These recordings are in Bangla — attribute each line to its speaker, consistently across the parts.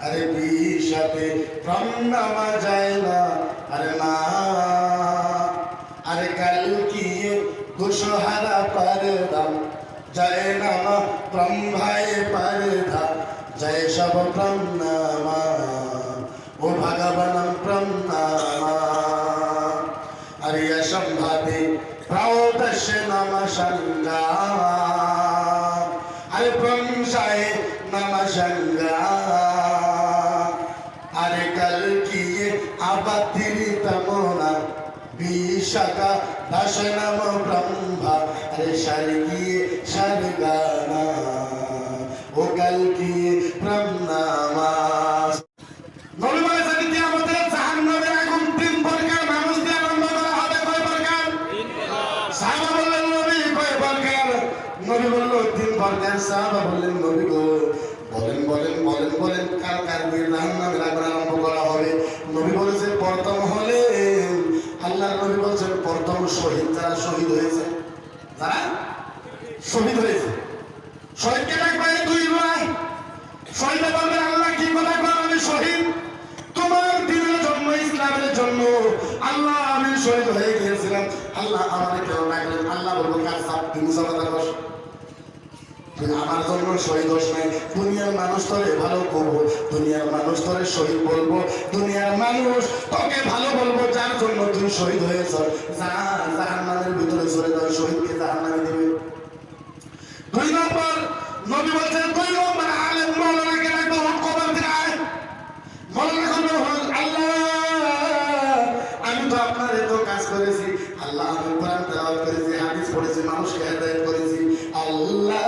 Speaker 1: আরে বিষাতে প্রাণ নামা যায় না, আরে না, আরে কাল কি ঘুষহারা পারদাম যায় নামা প্রাণ ভাই পারধা জয় সব প্রাণ নামা ও ভগবানম প্রাণ নামা আরে অসম্ভাবে প্রৌদশ নাম সংজ্ঞা আরে প্রংসায় নাম সংজ্ঞা আরে কল কি আবাতির তমোনা বিশাখা দশ নম ব্রহ্মা আরে স্বর্গীয় স্বর্গানা ও কল কি ব্রহ্মা সাহাবা বললেন নবী গো বলেন কার কার জাহান্নামের আগুন আরম্ভ করা হবে। নবী বলেছে প্রথম হলে আল্লাহর নবী বলছেন প্রথম শহীদ যারা শহীদ হয়েছে, যারা শহীদ হয়েছে। শহীদকে ডাকবে দুই ভাই, শহীদ বলবে আল্লাহ কি কথা কর, আমি শহীদ তোমার দিনের জন্য, ইসলামের জন্য আল্লাহ আমি শহীদ হয়ে গিয়েছিলাম, আল্লাহ আমাকে কেন ডাকলেন? আল্লাহ বলবো কার সাপ তুমি সমাধান কর, আমার জন্য শহীদ হোস নাই। দুনিয়ার মানুষ তোরে ভালো করবো, দুনিয়ার মানুষ তোরে শহীদ বলবো, দুনিয়ার মানুষ তোকে ভালো বলবো যার জন্য তুই শহীদ হয়েছ। জাহান্নামের ভিতরে চলে যাও, শহীদকে জাহান্নামে দেবে। দুই নম্বর নবী বলছেন, দুই নম্বর আলেম মাওলানাকে রাখবো, কবর থেকে আয় মাওলানা করবে আল্লাহ আমি তো আপনার এত কাজ করেছি, আল্লাহ আমি কোরআন তেলাওয়াত করেছি, হাদিস পড়েছি, মানুষকে হেদায়েত করেছি, আল্লাহ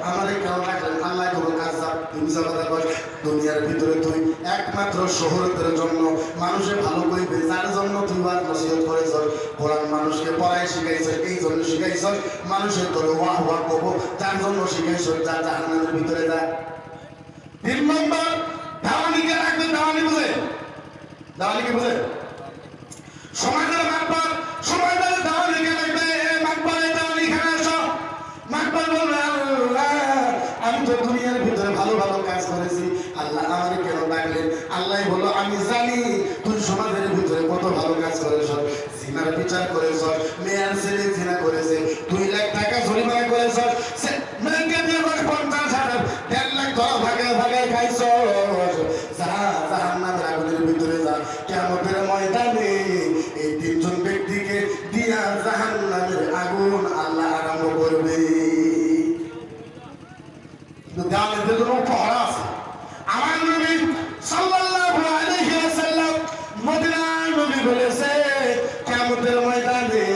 Speaker 1: আমারে কেন রাখলেন? আল্লাহ কোনো কাজ তুমি কথা কর, দুনিয়ার ভিতরে তুই একমাত্র শহরতের জন্য মানুষের ভালো করবে, যার জন্য তুই আর নসিহত করেছ, কোরআন মানুষকে পড়ায় শিখাইছ, এই জন্য শিখাইছ, মানুষের তোর ওয়াহ ওয়াহ করবো যার জন্য শিখাইছ, যা জাহান্নামের ভিতরে যা। তিন নম্বর দাওয়ানিকে রাখবে, দাওয়ানি বুঝে, দাওয়ানিকে বুঝে সমাজের মাতবার, সমাজের দাওয়ানিকে রাখবে, মাতবারে দাওয়ানি খানে আসো, মাতবার বলবে আল্লাহ আমি তো দুনিয়ার ভিতরে ভালো ভালো কাজ করেছি, আল্লাহ আমাকে কেন ডাকলেন? আল্লাহ বলো আমি জানি তুই সমাজের ভিতরে কত ভালো কাজ করেছ, জিনার বিচার করেছ, মেয়ের ছেলে জিনা করেছে, 2 লাখ টাকা জরিমানা করেছ, মেয়েকে দিয়ে 50,000 1.5 লাখ ধরা ভাগে ভাগে খাইছ, জাহান্নামের আগুনের ভিতরে যা, কিয়ামতের ময়দানে এই 3 জন ব্যক্তিকে দিয়া জাহান্নামের আগুন আল্লাহ আরম্ভ করবে। দাওয়াতের জন্য পড়া আছে। আমার নবী সাল্লাল্লাহু আলাইহি ওয়াসাল্লাম মদিনার নবী বলেছে কিয়ামতের ময়দানে,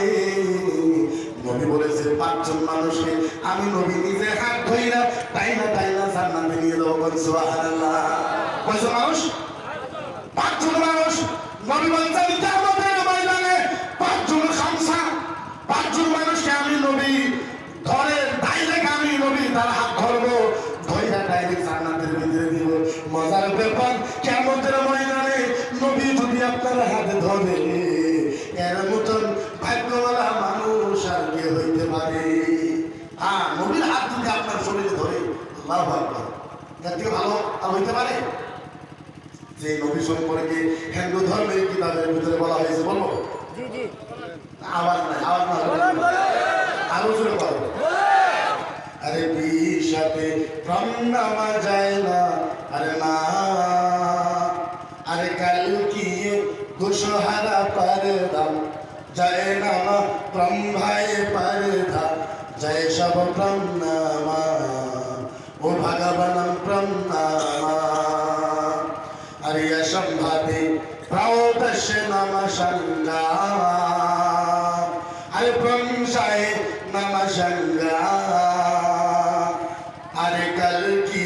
Speaker 1: নবী বলেছে 5 জন মানুষকে আমি নবী নিজে হাত ধইরা তাইনা জান্নাতে নিয়ে যাব, সুবহানাল্লাহ। কয়জন মানুষ? 5 জন মানুষ। নবী বলেছেন কিয়ামতের ময়দানে 5 জন খামসা, 5 জন মানুষকে আমি নবী ধরে ডাইরেক্ট আমি নবী তার হাত ধরবো, ধইরা ডাইরেক্ট জান্নাতের ভিতরে দিব। মজার ব্যাপার কিয়ামতের ময়দানে নবী যদি আপনার হাতে ধরে, এর মতন ভাগ্যওয়ালা মানুষ আর কে হইতে পারে? হ্যাঁ, নবীর হাত যদি আপনার শরীরে ধরে, আল্লাহু আকবার, তার থেকে ভালো আর হইতে পারে? যে নবী সম্পর্কে হিন্দু ধর্মের কিতাবের ভিতরে বলা হয়েছে, বলবো আওয়াজ নাই, আরো জোরে বলো। আরে বিষাতে প্রাণ নামা যায় না, আরে না, আরে কাল কি ঘুষহারা পারদাম যায় নামা প্রাণ ভাই পারধা জয় সব প্রাণ নামা ও ভগবানম প্রাণ নামা আরে অসম্ভাবে প্রৌদশ নাম সংজ্ঞা আরে প্রংসায় নাম সংজ্ঞা আরে কল কি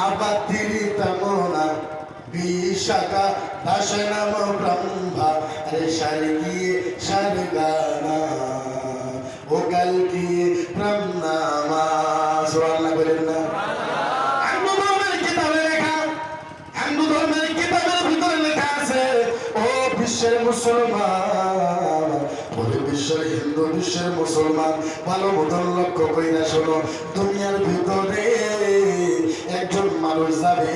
Speaker 1: আবাতির তমোনা বিশাখা দশ নম ব্রহ্মা আরে স্বর্গীয় স্বর্গানা ও কল কি ব্রহ্মা। সুবহানাল্লাহ বলেন না? হিন্দু ধর্মের কিতাবে লেখা, হিন্দু ধর্মের কিতাবের ভিতরে লেখা আছে, ও বিশ্বের মুসলমান, ওরে বিশ্বের হিন্দু, বিশ্বের মুসলমান, ভালো মতন লক্ষ্য কইরা শোনো, দুনিয়ার ভিতরে একজন মানুষ যাবে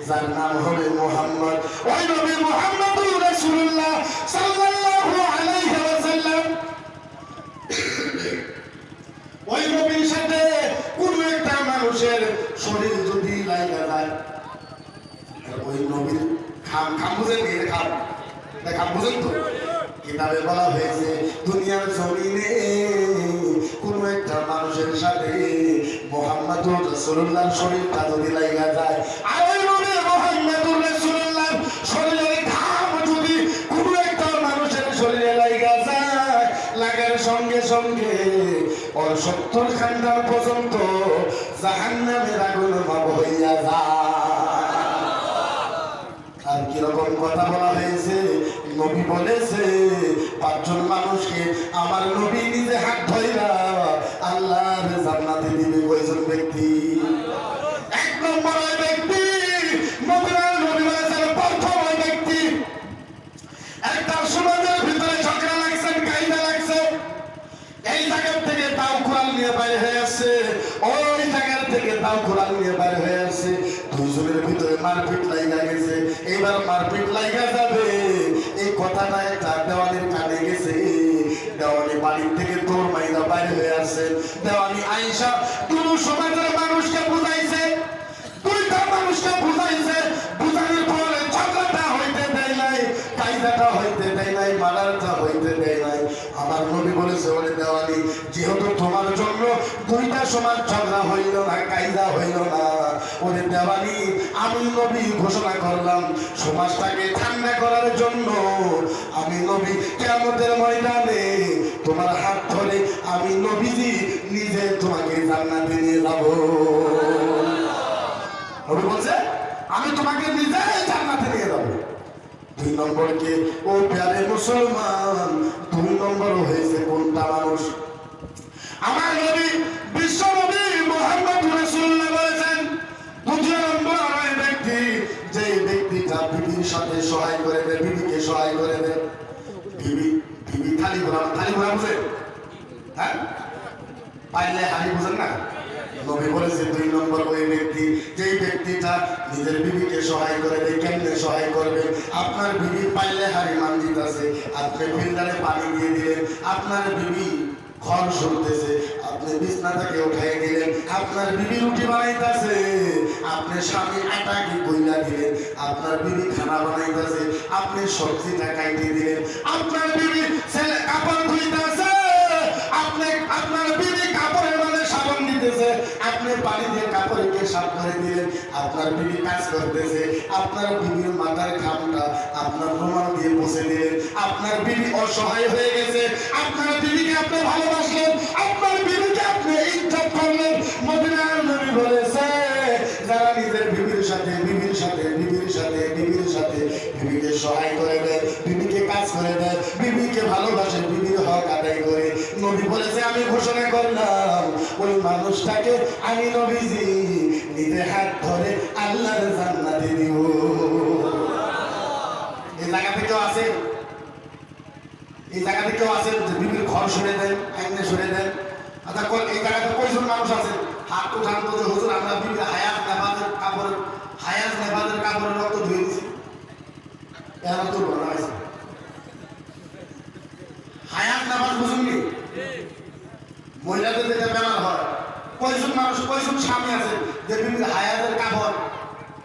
Speaker 1: যার নাম হবে মুহাম্মদ। ওই নবী মুহাম্মদুর রাসূলুল্লাহ সাল্লাল্লাহু আলাইহি ওয়াসাল্লাম ওই নবীর সাথে কোন একটা মানুষের শরীর যদি লাগা যায়, ওই নবীর খাম বুঝেন কি? খাম বুঝেন তো? কিতাবে বলা হয়েছে দুনিয়ার জমিনে কোন একটা মানুষের সাথে মুহাম্মদুর রাসূলুল্লাহর শরীরটা যদি লাগা যায়, আর ওই নবী মুহাম্মদুর রাসূলুল্লাহর শরীরের ঘাম যদি কোন একটা মানুষের শরীরে লাগা যায়, লাগার সঙ্গে সঙ্গে ওর 70 খান্ডার পর্যন্ত জাহান্নামের আগুন মাপ হইয়া যায়। আর কিরকম কথা বলা হয়েছে? নবী বলেছে 5 জন মানুষকে আমার নবী নিজে হাত ধইরা আল্লাহর জান্নাতে দিবে। কয়জন ব্যক্তি? 1 নম্বর ওই ব্যক্তি নবী বলেছেন প্রথম ওই ব্যক্তি একটা সমাজের ভিতরে ঝগড়া লাগছে, কায়দা লাগছে, এই জায়গা থেকে তাও কোরআন নিয়ে বাইরে হয়ে আসছে, ওই জায়গা থেকে তাও কোরআন নিয়ে বাইরে হয়ে আসছে, দুজনের ভিতরে মারপিট লাগা গেছে। এবার মারপিট লাগা যাবে এই কথাটা একটা দেওয়ানির কানে গেছে। দেওয়ানি বাড়ির থেকে তোর মাইরা বাইরে হয়ে আসছে। দেওয়ানি আয়েশা কোন সমাজের মানুষকে বুঝাইছে, 2টা মানুষকে বুঝাইছে, বুঝানোর পরে ঝগড়াটা হইতে দেয় নাই, কায়দাটা হইতে দেয় নাই, মারারটা হইতে দেয় নাই। আমার নবী বলেছে ওরে দেওয়ানি, যেহেতু তোমার জন্য 2টা সমাজ ঝগড়া হইল না, কায়দা হইল না, ওরে দেওয়ানি আমি নবী ঘোষণা করলাম সমাজটাকে ঠান্ডা করার জন্য আমি নবী কিয়ামতের ময়দানে তোমার হাত ধরে আমি নবীজি নিজে তোমাকে জান্নাতে নিয়ে যাব। নবী বলছে আমি তোমাকে নিজে জান্নাতে নিয়ে যাব। 2 নম্বরকে ও প্যারে মুসলমান, 2 নম্বর হয়েছে কোনটা মানুষ? আমার নবী বিশ্ব নবী মুহাম্মদ রাসূলুল্লাহ বলেছেন 2 নম্বর ওই ব্যক্তি যে ব্যক্তিটা বিবির সাথে সহায় করে দেয়, বিবিকে সহায় করে দেয়। বিবি খালি ঘোরা বুঝে? হ্যাঁ, পাইলে হারি বুঝেন না? নবী বলেছে 2 নম্বর ওই ব্যক্তি যেই ব্যক্তিটা নিজের বিবিকে সহায় করে দেয়। কেমনে সহায় করবে? আপনার বিবি পাইলে হারি মান দিতেছে, আপনি ফিল্টারে পানি দিয়ে দিলেন, আপনার বিবি ঘর শুনতেছে, আপনি বিছনাটাকে উঠাই দিলেন, আপনার বিবি রুটি বানাইতেছে, আপনি স্বামী আটা কি কইলা দিলেন, আপনার বিবি খানা বানাইতেছে, আপনি সবজিটা কাইটে দিলেন, আপনার বিবি ছেলে কাপড় ধুইতেছে, আপনার বিবি কাপড়ের মানে সাবান দিতেছে, আপনি পানি দিয়ে কাপড়কে সাফ করে দিলেন, আপনার বিবি কাজ করতেছে, আপনার বিবির মাথার ঘামটা আপনার রুমাল দিয়ে মুছে দিলেন, আপনার বিবি অসহায় হয়ে গেছে, আপনার বিবিকে আপনি ভালোবাসলেন, আপনার বিবিকে আপনি ইজ্জত করলেন। মদিনার নবী বলেছে যারা নিজের বিবির সাথে বিবিকে সহায় করে দেয়, বিবিকে কাজ করে দেয়, বিবিকে ভালোবাসে, বিবির হক আদায় করে, নবী বলেছে আমি ঘোষণা করলাম ওই মানুষটাকে আমি নবীজি নিজে হাত ধরে আল্লাহর জান্নাতে দিব। এই জায়গা থেকেও আছে, এই জায়গাতে কেউ আছেন যে বিবির ঘর সরে দেন, আইনে সরে দেন? আচ্ছা এই জায়গাতে কয়জন মানুষ আছেন হাত উঠান তো যে হুজুর আমরা বিবির হায়াত নেবাদের কাপড়ের রক্ত ধুয়ে দিছি? এরা তো বলা হয়েছে হায়াত নেবাদ বুঝুননি? মহিলাদের যেটা বেমার হয়, কয়জন মানুষ, কয়জন স্বামী আছে যে বিবির হায়াতের কাপড়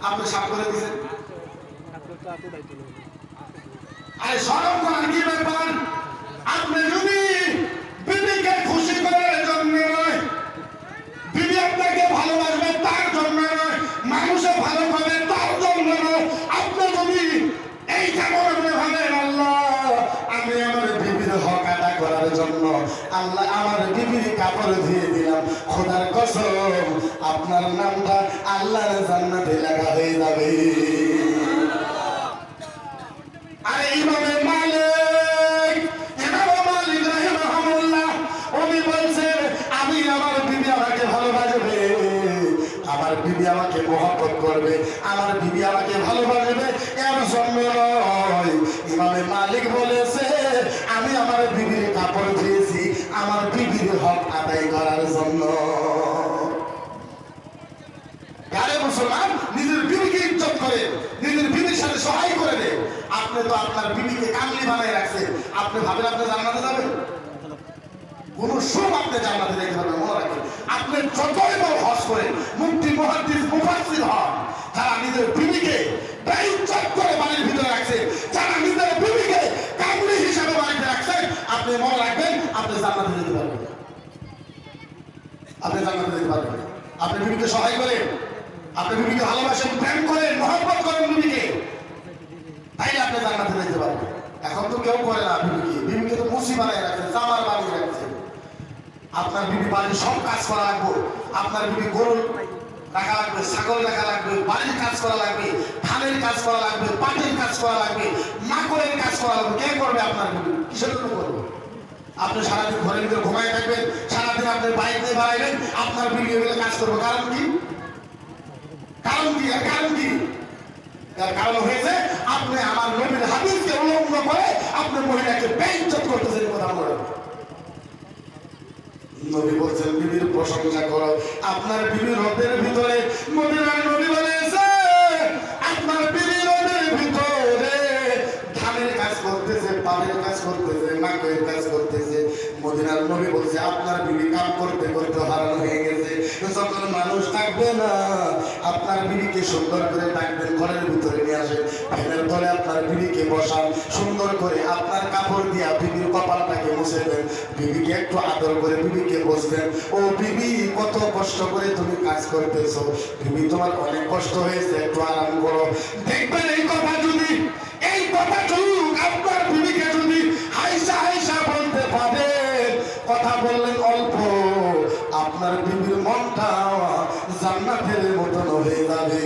Speaker 1: আপনি সাফ করে দিয়েছেন? আরে শরম করার কি ব্যাপার? আপনি যদি বিবিকে খুশি করার জন্য নয়, বিবি আপনাকে ভালোবাসবে তার জন্য নয়, মানুষে ভালো পাবে তার জন্য নয়, আপনি যদি এইটা মনে ভাবেন আল্লাহ আমি আমার বিবির হক আদায় করার জন্য আল্লাহ আমার বিবির কাপড় ধুয়ে দিলাম, খোদার কসম আপনার নামটা আল্লাহর জান্নাতে লেখা হয়ে যাবে। আরে ইমামে মালিক রাহিমাহুল্লাহ উনি বলছেন আমি আমার বিবি আমাকে ভালোবাসবে, আমার বিবি আমাকে মহব্বত করবে, আমার বিবি আমাকে ভালোবাসবে এর জন্য নয়। ইমামে মালিক বলেছে আমি আমার বিবির কাপড় দিয়েছি আমার বিবির হক আদায় করার জন্য। মুসলমান নিজের বিবিকে ইজ্জত করে, নিজের বিবির সাথে সহায় করে দেয়। আপনি তো আপনার বিবিকে কামলি বানাই রাখছেন, আপনি ভাবেন আপনি জান্নাতে যাবেন? কোন সুখ আপনি জান্নাতে যেতে পারবেন? মনে রাখবেন, আপনি যতই বড় হজ করেন, মুফতি মুহাদ্দিস মুফাসসির হন, যারা নিজের বিবিকে বেইজ্জত করে বাড়ির ভিতরে রাখছে, যারা নিজের বিবিকে কামলি হিসাবে বাড়িতে রাখছে, আপনি মনে রাখবেন আপনি জান্নাতে যেতে পারবেন না। আপনি জান্নাতে যেতে পারবেন না। আপনি বিবিকে সহায় করেন, আপনি বিবিকে ভালোবাসেন, প্রেম করেন, মহব্বত করেন বিবিকে, তাইলে আপনি জান্নাতে যেতে পারবেন। এখন তো কেউ করে না বিবিকে তো মুসি বানায় রাখছে, জামার বানিয়ে রাখছে। আপনার বিবি বাড়ির সব কাজ করা লাগবে, আপনার বিবি গরু রাখা লাগবে, ছাগল রাখা লাগবে, বাড়ির কাজ করা লাগবে, ধানের কাজ করা লাগবে, পাটের কাজ করা লাগবে, মাকড়ের কাজ করা লাগবে। কে করবে? আপনার বিবি। কিসের জন্য করবে? আপনি সারাদিন ঘরের ভিতরে ঘুমায় থাকবেন, সারাদিন আপনি বাইক নিয়ে বাড়াইবেন, আপনার বিবি এগুলো কাজ করবে। কারণ কি? কারণ কি? এর কারণ কি? এর কারণ হয়েছে আপনি আমার নবীর হাদিসকে উল্লঙ্ঘন করে আপনি মহিলাকে বেইজ্জত করতেছেন। কথা বলে নবী বলছেন বিবির প্রশংসা করো। আপনার বিবি রথের ভিতরে, মদিনার নবী বলেছে আপনার বিবি রথের ভিতরে ধানের কাজ করতেছে, পানের কাজ করতেছে, মাকের কাজ করতেছে। মদিনার নবী বলছে আপনার বিবি কাম করতে করতে হারানো হয়ে গেছে। যখন মানুষ থাকবে না, আপনার বিবিকে সুন্দর করে ডাকবেন, ঘরের ভিতরে নিয়ে আসেন, ফ্যানের তলে আপনার বিবিকে বসান, সুন্দর করে আপনার কাপড় দিয়া বিবির কপালটাকে মুছে দেন, বিবিকে একটু আদর করে বিবিকে বসবেন। ও বিবি, কত কষ্ট করে তুমি কাজ করতেছো, বিবি তোমার অনেক কষ্ট হয়েছে, একটু আরাম করো। দেখবেন এই কথা যদি আপনার বিবিকে যদি হাইসা হাইসা বলতে পারে, কথা বললেন অল্প, আপনার বিবির মনটা জান্নাতের মতন হয়ে যাবে।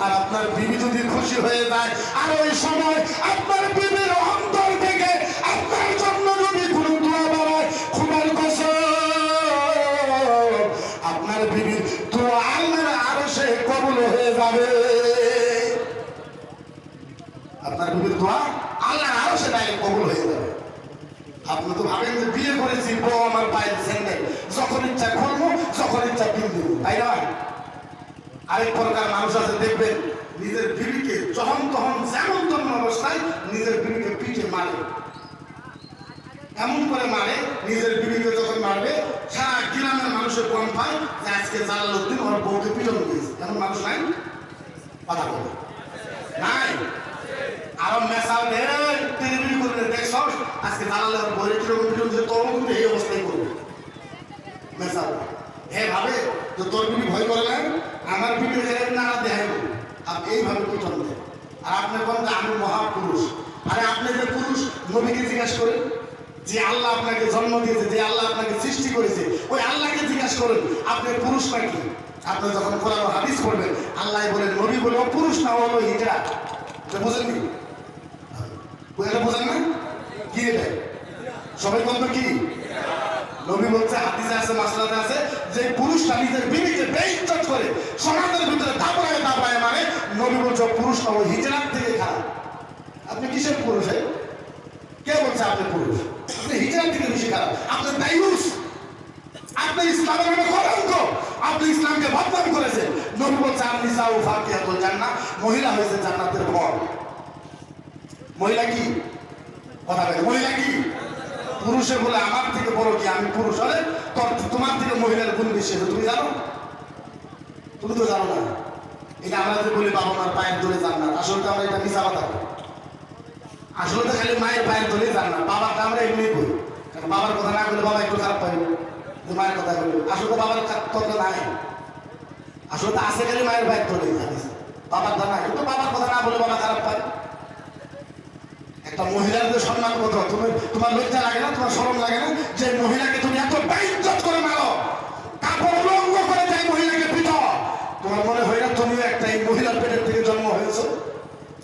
Speaker 1: আর আপনার বিবি যদি খুশি হয়ে যায়, আর ওই সময় আপনার বিবির অন্তর থেকে আপনার জন্য যদি কোনো দোয়া বাড়ায়, খুদার কসম আপনার বিবির দোয়া আল্লাহর আরশে কবুল হয়ে যাবে। আপনার বিবির দোয়া আল্লাহর আরশে ডাইরেক্ট কবুল হয়ে যাবে। আপনি তো ভাবেন যে বিয়ে করেছি, বউ আমার পায়ের স্যান্ডেল, যখন ইচ্ছা খুলবো, যখন ইচ্ছা কিনবো, তাই নয়? আরেক প্রকার মানুষ আছে, দেখবেন নিজের বিবিকে যখন তখন যেমন তেমন অবস্থায় নিজের বিবিকে পিঠে মারে, এমন করে মারে, নিজের বিবিকে যখন মারবে সারা গ্রামের মানুষের কম পায় যে আজকে জালালউদ্দিন ওর বউকে পিটন দিয়েছে। এমন মানুষ নাই? কথা বলে নাই? আরো মেসাল টেলিভিশন করবে, দেখছ আজকে জালালের বইয়ের কিরকম পিটন দিয়েছে, তোর কিন্তু এই অবস্থায় করবে। মেসাল হে ভাবে যে তোর বিবি ভয় করে না, আমার বিবি না দেখাইব, আপনি এইভাবে পিটন দেন। আর আপনি বলেন যে আমি মহাপুরুষ। আরে আপনি যে পুরুষ, নবীকে জিজ্ঞাসা করেন, যে আল্লাহ আপনাকে জন্ম দিয়েছে, যে আল্লাহ আপনাকে সৃষ্টি করেছে, ওই আল্লাহকে জিজ্ঞাসা করেন আপনি পুরুষ নাকি। আপনি যখন কোরআন হাদিস পড়বেন, আল্লাহ বলেন, নবী বলে ও পুরুষ না, হলো হিজড়া। বুঝেননি? এটা বোঝেন না? কি এটা? সবাই বলতো কি? নবী বলছে, হাদিসে আছে, মাসলাতে আছে, যে পুরুষটা নিজের বিবিকে বেইজ্জত করে সমাজের ভিতরে দাবড়ায় দাবড়ায় মানে, নবী বলছে পুরুষ না, ওই হিজড়ার থেকে খারাপ। আপনি কিসের পুরুষ? কে বলছে আপনি পুরুষ? আপনি হিজড়ার থেকে বেশি খারাপ। আপনি দায়ুস, আপনি ইসলামের নামে কলঙ্ক, আপনি ইসলামকে বদনাম করেছেন। নবী বলছে আপনি সাউ ফাকিহাতুল জান্নাহ, মহিলা হয়েছে জান্নাতের ফল। মহিলা কি? কথা বলে, মহিলা কি? পুরুষে বলে আমার থেকে বড় কি? আমি পুরুষ হলে তোমার থেকে মহিলার গুণ বেশি। তুমি জানো? তুমি তো জানো না। এটা আমরা যে বলি বাবা মার পায়ের ধরে জান্নাত, আসলে তো আমরা এটা মিছা কথা বলি। আসলে তো খালি মায়ের পায়ের ধরে জান্নাত, বাবারটা আমরা এমনি করি। কারণ বাবার কথা না বলে বাবা একটু খারাপ পাইবে, মায়ের কথা বলবে। আসলে তো বাবার তত্ত্ব নাই, আসলে তো আছে খালি মায়ের পায়ের ধরে, বাবার দা নাই। কিন্তু বাবার কথা না বলে বাবা খারাপ পায়। একটা মহিলার যে সম্মান কত, তুমি তোমার লজ্জা লাগে না, তোমার শরম লাগে না যে মহিলাকে তুমি এত বেইজ্জত করে মারো, কাপড় উলঙ্গ করে যাই মহিলাকে পিটো? তোমার মনে হয় না তুমিও একটা এই মহিলার পেটের থেকে জন্ম হয়েছো?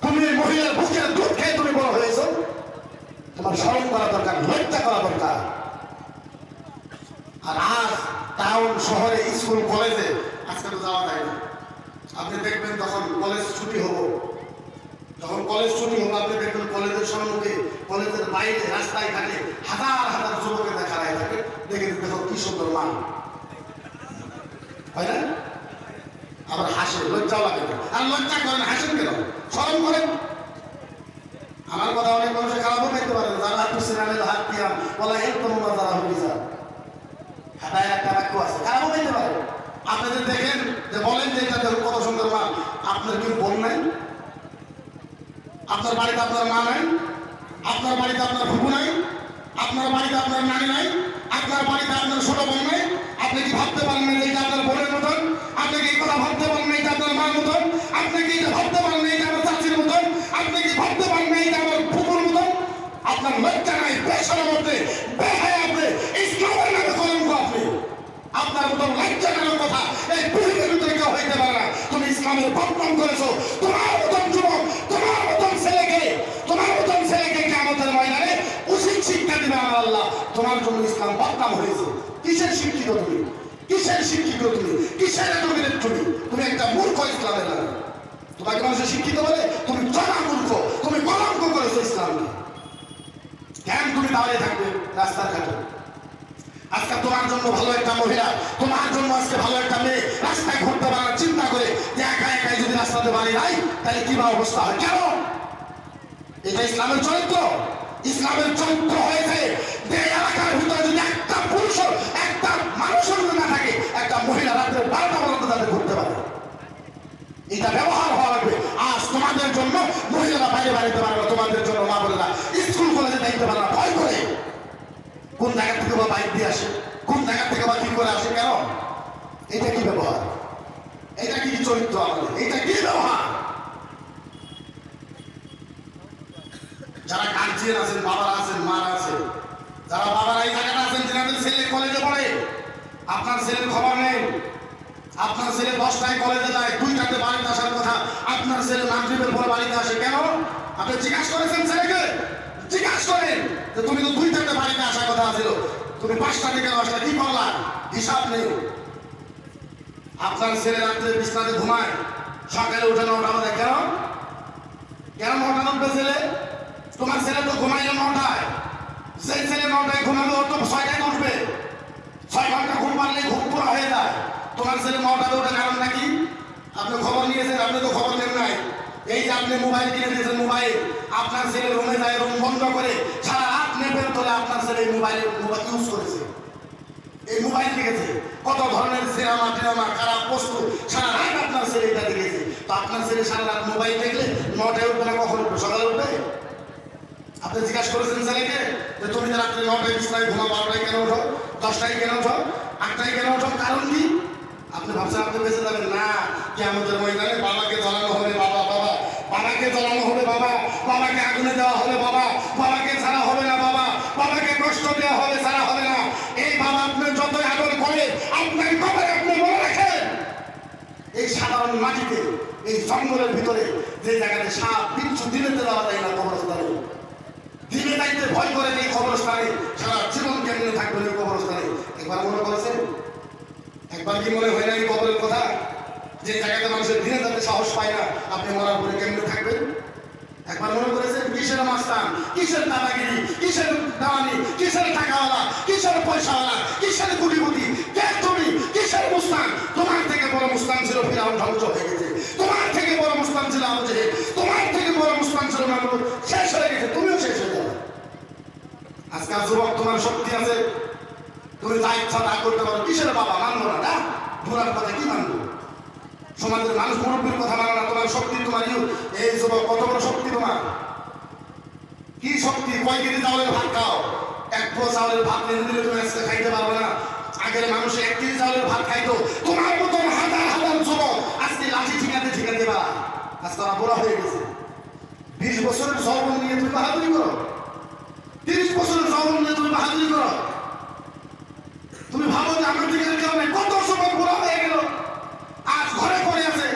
Speaker 1: তুমি এই মহিলার বুকের দুধ খেয়ে তুমি বড় হয়েছো? তোমার শরম করা দরকার, লজ্জা করা দরকার। আর আজ টাউন শহরে স্কুল কলেজে আজকে তো যাওয়া যায় না। আপনি দেখবেন যখন কলেজ ছুটি হবো, যখন কলেজ ছুটি হবে, আপনি দেখবেন কলেজের সম্মুখে, কলেজের বাইরে, রাস্তায় ঘাটে হাজার হাজার যুবকের দেখা থাকে। দেখে দেখো কি সুন্দর মান, হয় না? আবার হাসে, লজ্জাও লাগে না। আর লজ্জা করেন, হাসেন কেন? শরম করেন। আমার কথা অনেক মানুষের খারাপও পেতে পারে, যারা হাত সিনালে হাত দিয়াম বলা হেল তোমার যারা হয়ে যায়, হাতায় একটা বাক্য আছে, খারাপও পেতে পারে। আপনাদের দেখেন যে বলেন যে এটা কত সুন্দর মা, আপনার কি বোন নাই? আপনার বাড়িতে আপনার মা নাই? আপনার বাড়িতে আপনার ফুফু নাই? আপনার বাড়িতে আপনার নানি নাই? আপনার বাড়িতে আপনার ছোট বোন নাই? আপনি কি ভাবতে পারেন না এটা আপনার বোনের মতন? আপনি কি এই কথা ভাবতে পারেন না এটা আপনার মার মতন? আপনি কি এটা ভাবতে পারেন না এটা আমার চাচির মতন? আপনি কি ভাবতে পারেন না এটা আমার ফুফুর মতন? আপনার লজ্জা নাই, বেশরম মধ্যে বেহায়া আপনি, ইসলামের নামে কলঙ্ক আপনি। আপনার মতন লজ্জাজনক কথা এই পৃথিবীর ভিতরে কেউ হইতে পারে না। তুমি ইসলামের বদনাম করেছো। তোমার মতন যুবক, তোমার মতন ছেলেকে কিয়ামতের ময়দানে উচিত শিক্ষা দিবে আমার আল্লাহ। তোমার জন্য ইসলাম বদনাম হয়েছে। কিসের শিক্ষিত তুমি? কিসের শিক্ষিত তুমি? কিসের এডুকেটেড তুমি? তুমি একটা মূর্খ ইসলামের নামে। তোমাকে মানুষের শিক্ষিত বলে? তুমি চড়া মূর্খ, তুমি কলঙ্ক করেছো ইসলামকে। কেন তুমি দাঁড়িয়ে থাকবে রাস্তার ঘাটে? আজকে তোমার জন্য ভালো একটা মহিলা, তোমার জন্য আজকে ভালো একটা মেয়ে রাস্তায় ঘুরতে পারার চিন্তা করে যে একা একাই যদি রাস্তাতে বাড়ি নাই তাহলে কি বা অবস্থা হয়? কেন? এটা ইসলামের চরিত্র? ইসলামের চরিত্র হয়েছে যে এলাকার ভিতরে যদি একটা পুরুষ, একটা মানুষের যদি না থাকে, একটা মহিলা রাত্রে 12টা পর্যন্ত তাদের ঘুরতে পারে। এটা ব্যবহার হওয়া লাগবে। আজ তোমাদের জন্য মহিলারা বাইরে বাড়িতে পারে না, তোমাদের জন্য মা বোনেরা স্কুল কলেজে যাইতে পারে না ভয় করে। কোন জায়গা থেকে বা বাইক দিয়ে আসে, কোন জায়গা থেকে বা কি করে আসে? কেন? এটা কি ব্যবহার? এটা কি চরিত্র আমাদের? এটা কি ব্যবহার? যারা গার্জিয়ান আছেন, বাবারা আছেন, মারা আছেন, যারা বাবারা এই জায়গাটা আছেন, যাদের ছেলে কলেজে পড়ে, আপনার ছেলের খবর নেই। আপনার ছেলে 10টায় কলেজে যায়, 2টাতে বাড়িতে আসার কথা, আপনার ছেলে মাগরিবের পরে বাড়িতে আসে। কেন? আপনি জিজ্ঞাসা করেছেন ছেলেকে? জিজ্ঞাসা করেন যে তুমি তো 2টাতে বাড়িতে আসার কথা ছিল, তুমি 5টাতে কেন আসলে? কি করলা? হিসাব নেই। আপনার ছেলে রাত্রে বিছনাতে ঘুমায়, সকালে উঠে 9টা বাজে। কেন? কেন 9টা উঠবে ছেলে? তোমার ছেলে তো ঘুমাইলো 9টায়। সেই ছেলে 9টায় ঘুমাবে, ওর তো 6টায় উঠবে। 6 ঘন্টা ঘুম পারলে ঘুম পুরা হয়ে যায়। তোমার ছেলে 9টাতে ওঠে কারণ নাকি? আপনি খবর নিয়েছেন? আপনি তো খবর নেন নাই। এই যে আপনি মোবাইল কিনে দিয়েছেন, মোবাইল আপনার ছেলে রুমে যায়, রুম বন্ধ করে সারা রাত নেপের তোলে আপনার ছেলে এই মোবাইল ইউজ করেছে। এই মোবাইল দেখেছে কত ধরনের সিনেমা টিনেমা, খারাপ বস্তু, সারা রাত আপনার ছেলে এটা দেখেছে। তো আপনার ছেলে সারা রাত মোবাইল দেখলে 9টায় উঠবে না, কখন উঠবে? সকালে উঠবে? আপনি জিজ্ঞাসা করেছেন ছেলেকে যে তুমি যে রাত্রে 9টায় বিছনায় ঘুমা, 12টায় কেন ওঠো, 10টায় কেন ওঠো, 8টায় কেন ওঠো? কারণ কি? আপনি ভাবছেন আপনি বেঁচে যাবেন না? কিয়ামতের ময়দানে বাবাকে জ্বালানো হবে, বাবা বাবা, বাবাকে জ্বালানো হবে, বাবা বাবাকে আগুনে দেওয়া হবে, বাবা বাবাকে ছাড়া হবে না, বাবা বাবাকে কষ্ট দেওয়া হবে, ছাড়া হবে না। এই বাবা আপনি যতই আদর করে আপনার কবরে আপনি মনে রাখেন, এই সাধারণ মাটিতে, এই জঙ্গলের ভিতরে যে জায়গাতে সাপ বিচ্ছু দিনে দেওয়া যায় না, কবরস্থানে দিনে যাইতে ভয় করে এই কবরস্থানে সারা জীবন কেমনে থাকবেন এই কবরস্থানে? একবার মনে করেছেন? একবার কি মনে হয় না এই কবরের কথা? যে জায়গাতে মানুষের দিনে যাতে সাহস পায় না, আপনি মরার পরে কেমনে থাকবেন? একবার মনে করেছেন? কিসের মাস্তান, কিসের দাদাগিরি, কিসের দাওয়ানি, কিসের টাকাওয়ালা, কিসের পয়সাওয়ালা, কিসের কোটিপতি, কে তুমি? কিসের মুস্তান? তোমার থেকে বড় মুস্তান ছিল ফিরাউন, ধ্বংস হয়ে গেছে। তোমার থেকে বড় মুস্তান ছিল আবু জেহেল, তোমার থেকে বড় মুস্তান ছিল নমরুদ, শেষ হয়ে গেছে, তুমিও শেষ হয়ে যাবে। আজকাল যুবক তোমার শক্তি আছে, তুমি যা ইচ্ছা তা করতে পারো। কিসের বাবা? মানবো না, ঘোরার কথা কি মানবো? সমাজের মানুষ মুরব্বীর কথা মানে না, তোমার শক্তি, তোমার এই যুবক কত বড় শক্তি তোমার? কি শক্তি? কয় কেজি চাউলের ভাত খাও? 1 পোয়া চাউলের ভাত এনে দিলে তুমি আজকে খাইতে পারবে না। আগের মানুষ 1 কেজি চাউলের ভাত খাইতো। তোমার মতন হাজার হাজার যুবক আজকে লাঠি ঠিকাতে ঠিকাতে বা আজকে ওরা বড় হয়ে গেছে। 20 বছরের যৌবন নিয়ে তুমি বাহাদুরি করো, 30 বছরের যৌবন নিয়ে তুমি বাহাদুরি করো। তুমি ভাবো যে আমার দিকে কেউ নেই, কত যুবক বড় হয়ে গেল, আজ ঘরে পড়ে আছে।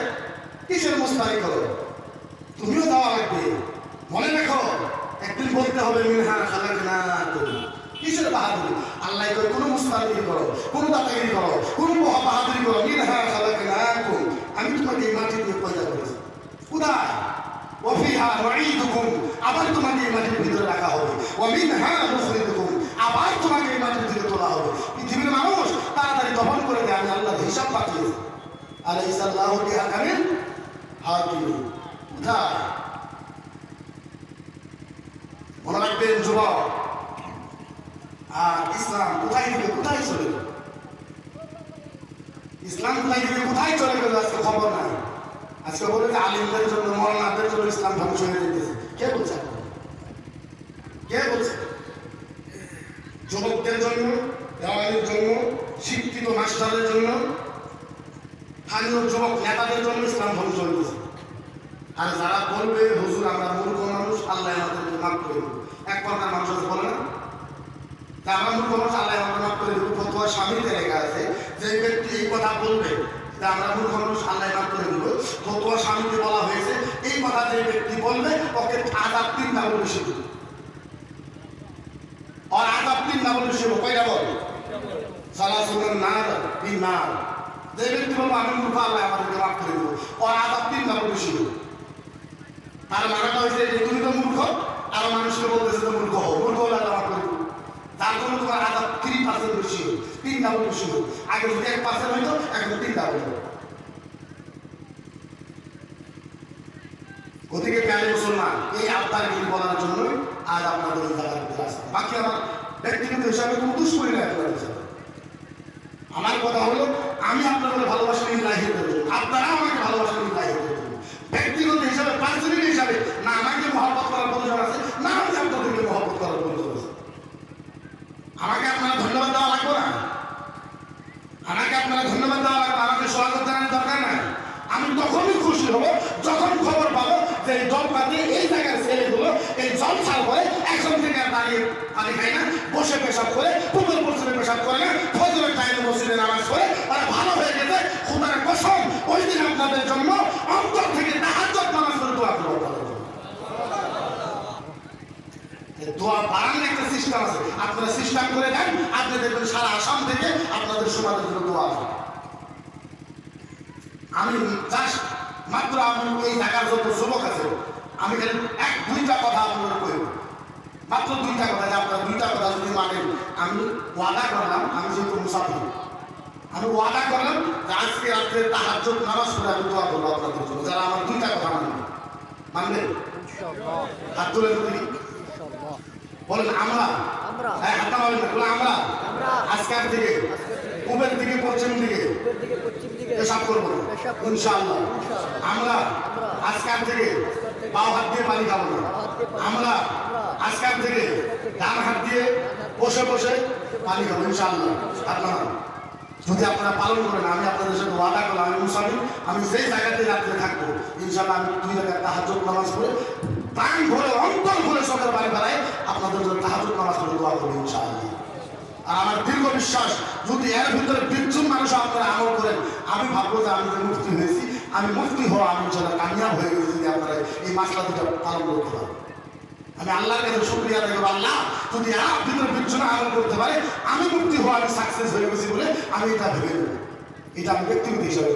Speaker 1: কিসের মুস্তারি করো? তুমিও দেওয়া লাগবে। মনে রাখো, একদিন বলতে হবে মিনহা খালাকনাকুম। কিসের বাহাদুরি? আল্লাহ করে কোনো মুস্তারি করো, কোনো দাদাগিরি করো, কোনো বাহাদুরি করো। মিনহা খালাকনাকুম, আমি তোমাকে এই মাটি দিয়ে পয়দা করেছি। কোথায়? ওয়াফিহা নুঈদুকুম, আবার তোমাকে এই মাটির ভিতরে রাখা হবে। ওয়া মিনহা নুখরিজুকুম, আবার তোমাকে এই মাটির ভিতরে তোলা হবে। পৃথিবীর মানুষ তাড়াতাড়ি দফন করে দেয়, আমি আল্লাহ হিসাব পাঠিয়েছি। আলাইহিসসালাহু বিহাকামিল হাকিমিন। কোথায়? মনে রাখবেন যুবক, আর ইসলাম কোথায় থেকে কোথায় চলে গেল? ইসলাম কোথায় থেকে কোথায় চলে গেল আজকে খবর নাই। আজকে বলে যে আলিমদের জন্য, মৌলানাদের জন্য ইসলাম ধ্বংস হয়ে যেতেছে। কে বলছে? কে বলছে? যুবকদের জন্য, দেওয়ালির জন্য, শিক্ষিত মাস্টারদের জন্য, স্থানীয় যুবক নেতাদের জন্য ইসলাম ধ্বংস হইতেছে। আর যারা বলবে হুজুর আমরা মূর্খ মানুষ, আল্লাহ আমাদেরকে মাফ করে দেবে, এক প্রকার মানুষ আছে বলে না, আমরা মূর্খ মানুষ, আল্লাহ আমাদের মাফ করে দেবে। ফতোয়া স্বামীতে লেখা আছে যে ব্যক্তি এই কথা বলবে যে আমরা মূর্খ মানুষ, আল্লাহ মাফ করে দেবে, ফতোয়া স্বামীতে বলা হয়েছে এই কথা যে ব্যক্তি বলবে ওকে আযাব 3 ডাবল বেশি দেবে। আর আযাব 3 ডাবল বেশি হবে। কয়টা বল? সালাসুন নার বিনার। যে ব্যক্তি বলবে আমি মূর্খ, আল্লাহ আমাদেরকে মাফ করে দেবে, আর আযাব 3 ডাবল বেশি হবে। তার মানাটা হয়েছে যে তুমি তো মূর্খ, আর মানুষকে বলতেছে তো মূর্খ হও, মূর্খ হলে আল্লাহ মাফ করে দেবে। তার জন্য তোমার আযাব 3% বেশি হবে, 3 ডাবল বেশি হবে। আগে যদি 1% হইতো, এখন 3 ডাবল হবে। ওদিকে প্যারে মুসলমান, এই আবদারগুলি বলার জন্য আজ আপনাদের এই জায়গার ভিতরে আসছে। বাকি আমার ব্যক্তিগত হিসাবে কোনো দুশ্মনী নাই আপনাদের সাথে। আমার কথা হলো আমি আপনাদের ভালোবাসা ইলাহির জন্য, আপনারা আমাকে ভালোবাসা ইলাহির জন্য। ব্যক্তিগত হিসাবে, পার্সোনাল হিসাবে না আমাকে মহব্বত করার প্রয়োজন আছে, না আমি আপনাদেরকে মহব্বত করার প্রয়োজন আছে। আমাকে আপনারা ধন্যবাদ দেওয়া লাগবে না, আমাকে আপনারা ধন্যবাদ দেওয়া লাগবে, আমাকে স্বাগত জানানোর দরকার নাই। আমি তখনই খুশি হব যখন খবর পাবো যে এই জলপাতে এই জায়গার ছেলেগুলো এই জল ছাড় করে একজন থেকে দাঁড়িয়ে পানি খায় না, বসে পেশাব করে, পুকুর পশ্চিমে পেশাব করে না, ফজরের টাইমে মসজিদে নামাজ করে তারা ভালো হয়ে গেছে। খোদার কসম ওই দিন আপনাদের জন্য অন্তর থেকে তাহাজ্জুদ নামাজ করে দোয়া করবো। দোয়া বাড়ানোর একটা সিস্টেম আছে, আপনারা সিস্টেম করে দেন, আপনি দেখবেন সারা আসাম থেকে আপনাদের সমাজের জন্য দোয়া আছে। আমি জাস্ট মাত্র আমি এই ঢাকার যত যুবক আছে আমি খালি 1-2টা কথা আপনাদের কইব, মাত্র 2টা কথা, যে আপনারা 2টা কথা যদি মানেন। আমি ওয়াদা করলাম, আমি যেহেতু মুসাফির, আমি ওয়াদা করলাম যে আজকে রাত্রে তাহাজ্জুদ নামাজ পড়ে আমি দোয়া করবো আপনাদের জন্য, যারা আমার 2টা কথা মানবেন। মানবেন? হাত তুলে তুলি বলেন আমরা। হ্যাঁ, হাতটা মারবেন না, বলে আমরা আজকের থেকে পূবের দিকে পশ্চিম দিকে পেশাব করবো না ইনশাআল্লাহ। আমরা আজকের থেকে বাম হাত দিয়ে পানি খাবো না। আমরা আজকের থেকে ডান হাত দিয়ে বসে বসে পানি খাবো ইনশাআল্লাহ। আপনারা যদি আপনারা পালন করেন, আমি আপনাদের সাথে ওয়াদা করলাম, আমি মুসাফির, আমি যেই জায়গাতে রাত্রে থাকবো ইনশাআল্লাহ আমি 2 রাকাত তাহাজ্জুদ নামাজ পড়ে প্রাণ ভরে অন্তর ভরে চোখের পানি বেড়ায় আপনাদের জন্য তাহাজ্জুদ নামাজ পড়ে দোয়া করবো ইনশাআল্লাহ। আর আমার দীর্ঘ বিশ্বাস যদি এর ভিতরে 20 জন মানুষ আপনারা আমল করেন, আমি ভাববো যে আমি যে মুফতি হয়েছি, আমি মুফতি হওয়া আমি যারা কামিয়াব হয়ে গেছি যদি আপনারা এই মাসলা দুটো পালন করতে পারেন। আমি আল্লাহর কাছে শুকরিয়া আদায় করব, আল্লাহ যদি এর ভিতরে 20 জন আমল করতে পারে, আমি মুফতি হওয়া আমি সাকসেস হয়ে গেছি বলে আমি এটা ভেবে নেব। এটা আমি ব্যক্তিগত হিসাবে